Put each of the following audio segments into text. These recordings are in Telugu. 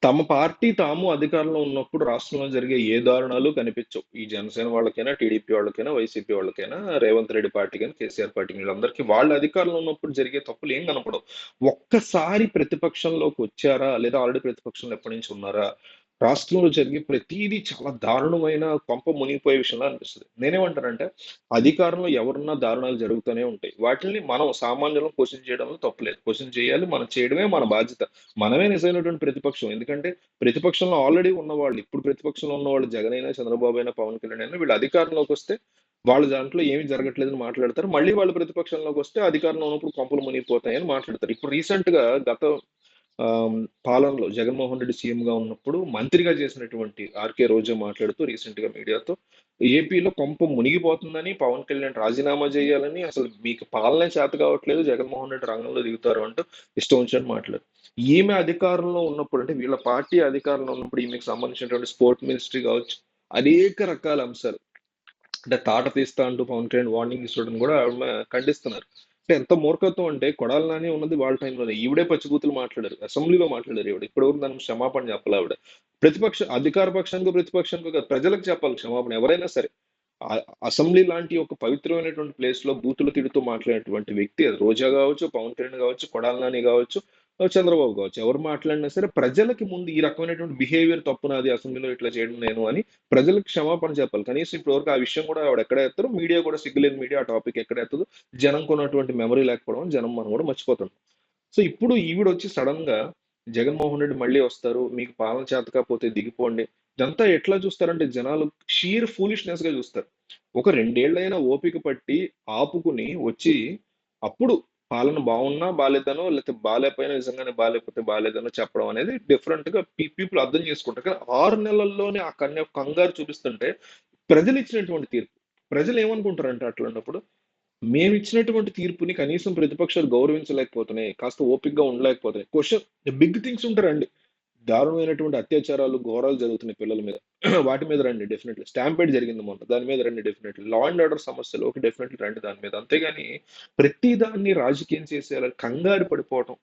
తమ పార్టీ తాము అధికారంలో ఉన్నప్పుడు రాష్ట్రంలో జరిగే ఏ దారుణాలు కనిపించవు. ఈ జనసేన వాళ్ళకైనా, టీడీపీ వాళ్ళకైనా, వైసీపీ వాళ్ళకైనా, రేవంత్ రెడ్డి పార్టీ గాని, కేసీఆర్ పార్టీ వీళ్ళందరికీ వాళ్ళు అధికారంలో ఉన్నప్పుడు జరిగే తప్పులు ఏం కనపడవు. ఒక్కసారి ప్రతిపక్షంలోకి వచ్చారా? లేదా ఆల్రెడీ ప్రతిపక్షంలో ఎప్పటి నుంచి ఉన్నారా? రాష్ట్రంలో జరిగే ప్రతీదీ చాలా దారుణమైన కొంప మునిగిపోయే విషయంలా అనిపిస్తది. నేనేమంటానంటే, అధికారంలో ఎవరున్నా దారుణాలు జరుగుతూనే ఉంటాయి. వాటిల్ని మనం సామాన్యులం క్వెషన్ చేయడంలో తప్పులేదు. క్వెషన్ చేయాలి. మనం చేయడమే మన బాధ్యత. మనమే నిజమైనటువంటి ప్రతిపక్షం. ఎందుకంటే ప్రతిపక్షంలో ఆల్రెడీ ఉన్నవాళ్ళు, ఇప్పుడు ప్రతిపక్షంలో ఉన్నవాళ్ళు జగన్ అయినా, చంద్రబాబు అయినా, పవన్ కళ్యాణ్ అయినా వీళ్ళు అధికారంలోకొస్తే వాళ్ళ దాంట్లో ఏమి జరగట్లేదని మాట్లాడతారు. మళ్ళీ వాళ్ళు ప్రతిపక్షంలోకొస్తే అధికారంలో ఉన్నప్పుడు కొంపలు మునిగిపోతాయని మాట్లాడతారు. ఇప్పుడు రీసెంట్‌గా గత పాలనలో జగన్మోహన్ రెడ్డి సీఎంగా ఉన్నప్పుడు మంత్రిగా చేసినటువంటి ఆర్‌కే రోజా మాట్లాడుతూ రీసెంట్‌గా మీడియాతో ఏపీలో కొంప మునిగిపోతుందని, పవన్ కళ్యాణ్ రాజీనామా చేయాలని, అసలు మీకు పాలనే చేత కావట్లేదు, జగన్మోహన్ రెడ్డి రంగంలో దిగుతారు అంటూ ఇష్టం వచ్చినట్టు మాట్లాడారు. ఈమె అధికారంలో ఉన్నప్పుడు అంటే వీళ్ళ పార్టీ అధికారంలో ఉన్నప్పుడు ఈమెకు సంబంధించినటువంటి స్పోర్ట్ మినిస్ట్రీ కావచ్చు, అనేక రకాల అంశాలు అంటే తాట తీస్తా అంటూ పవన్ కళ్యాణ్ వార్నింగ్ ఇచ్చడం కూడా ఆవిడ ఖండిస్తున్నారు. అంటే ఎంత మూర్ఖత్వం అంటే కొడాలి నాని ఉన్నది వాళ్ళ టైంలోనే. ఈవిడే పచ్చిబూతులు మాట్లాడారు. అసెంబ్లీలో మాట్లాడారు ఈవిడ. ఇప్పటివరకు దానికి క్షమాపణ చెప్పాలి ఆవిడ. అధికార పక్షానికో, ప్రతిపక్షానికో కాదు, ప్రజలకు చెప్పాలి క్షమాపణ ఎవరైనా సరే. అసెంబ్లీ లాంటి ఒక పవిత్రమైనటువంటి ప్లేస్ లో బూతులు తిడుతూ మాట్లాడేటువంటి వ్యక్తి అది రోజా కావచ్చు, పవన్ కళ్యాణ్ కావచ్చు, కొడాలి నాని కావచ్చు, చంద్రబాబు కావచ్చు. ఎవరు మాట్లాడినా సరే ప్రజలకి ముందు ఈ రకమైనటువంటి బిహేవియర్ తప్పు నాది అసెంబ్లీలో ఇట్లా చేయడం నేను అని ప్రజలకు క్షమాపణ చెప్పాలి. కనీసం ఇప్పటివరకు ఆ విషయం కూడా ఆవిడ ఎక్కడ ఎత్తారు, మీడియా కూడా సిగ్గులేని మీడియా ఆ టాపిక్ ఎక్కడ ఎత్తదు. జనంకు ఉన్నటువంటి మెమరీ లేకపోవడం వల్ల జనం మనం కూడా మర్చిపోతాం. సో ఇప్పుడు ఈవిడొచ్చి సడన్ గా జగన్మోహన్ రెడ్డి మళ్ళీ వస్తారు, మీకు పాలన చేత కాకపోతే దిగిపోండి. ఇదంతా ఎట్లా చూస్తారంటే జనాలు షీర్ ఫూలిష్నెస్ గా చూస్తారు. ఒక రెండేళ్లైనా ఓపిక పట్టి ఆపుకుని వచ్చి అప్పుడు పాలన బాగున్నా బాలేదనో, లేకపోతే బాలేకపోయినా నిజంగానే బాలేకపోతే బాలేదనో చెప్పడం అనేది డిఫరెంట్ గా పీపుల్ అర్థం చేసుకుంటారు. కానీ 6 నెలల్లోనే ఆ కంగారు చూపిస్తుంటే ప్రజలు ఇచ్చినటువంటి తీర్పు. ప్రజలు ఏమనుకుంటారంటే అట్లాంటప్పుడు మేమిచ్చినటువంటి తీర్పుని కనీసం ప్రతిపక్షాలు గౌరవించలేకపోతున్నాయి. కాస్త ఓపికగా ఉండలేకపోతున్నాయి. బిగ్ థింగ్స్ ఉంటే రండి. దారుణమైనటువంటి అత్యాచారాలు, ఘోరాలు జరుగుతున్నాయి పిల్లల మీద. వాటి మీద రండి డెఫినెట్‌లీ. స్టాంపీడ్ జరిగింది మొన్న. దాని మీద రండి డెఫినెట్‌లీ. లా అండ్ ఆర్డర్ సమస్యలు ఓకే. డెఫినెట్‌లీ రండి దాని మీద. అంతేగాని ప్రతి దాన్ని రాజకీయం చేసేయాలని కంగారు పడిపోవటం.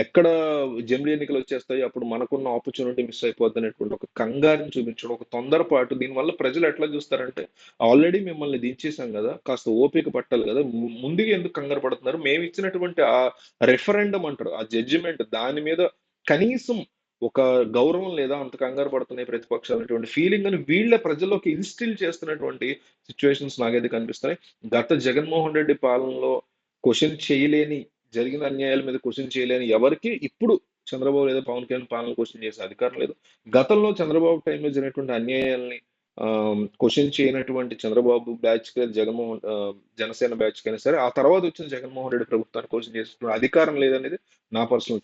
ఎక్కడ జమిలీ ఎన్నికలొచ్చేస్తాయి, అప్పుడు మనకున్న ఆపర్చునిటీ మిస్ అయిపోద్దనేటువంటి ఒక కంగారుని చూపించడం, ఒక తొందరపాటు. దీనివల్ల ప్రజలు ఎట్లా చూస్తారంటే, ఆల్రెడీ మిమ్మల్ని దించేసాం గదా! కాస్త ఓపిక పట్టాలి గదా! ముందుగా ఎందుకు కంగారు పడుతున్నారు? మేమిచ్చినటువంటి ఆ రెఫరెండమ్ అంటారు. ఆ జడ్జిమెంట్ దాని మీద కనీసం ఒక గౌరవం లేదా? అంత కంగారు పడుతున్నాయి ప్రతిపక్షాలు అనేటువంటి ఫీలింగ్‌ని వీళ్ళే ప్రజల్లోకి ఇన్‌స్టిల్ చేస్తున్నటువంటి సిట్యుయేషన్స్ నాకైతే కనిపిస్తున్నాయి. గత జగన్మోహన్ రెడ్డి పాలనలో క్వెషన్ చేయలేని, జరిగిన అన్యాయాల మీద క్వెషన్ చేయలేని ఎవరికీ ఇప్పుడు చంద్రబాబు లేదా పవన్ కళ్యాణ్ పాలన క్వెషన్ చేసే అధికారం లేదు. గతంలో చంద్రబాబు టైంలో జరిగినటువంటి అన్యాయాల్ని క్వెషన్ చేయనటువంటి చంద్రబాబు బ్యాచ్‌కి జనసేన బ్యాచ్‌కైనా సరే, ఆ తర్వాత వచ్చిన జగన్మోహన్ రెడ్డి ప్రభుత్వాన్ని క్వెషన్ చేసేటువంటి అధికారం లేదనేది నా పర్సనల్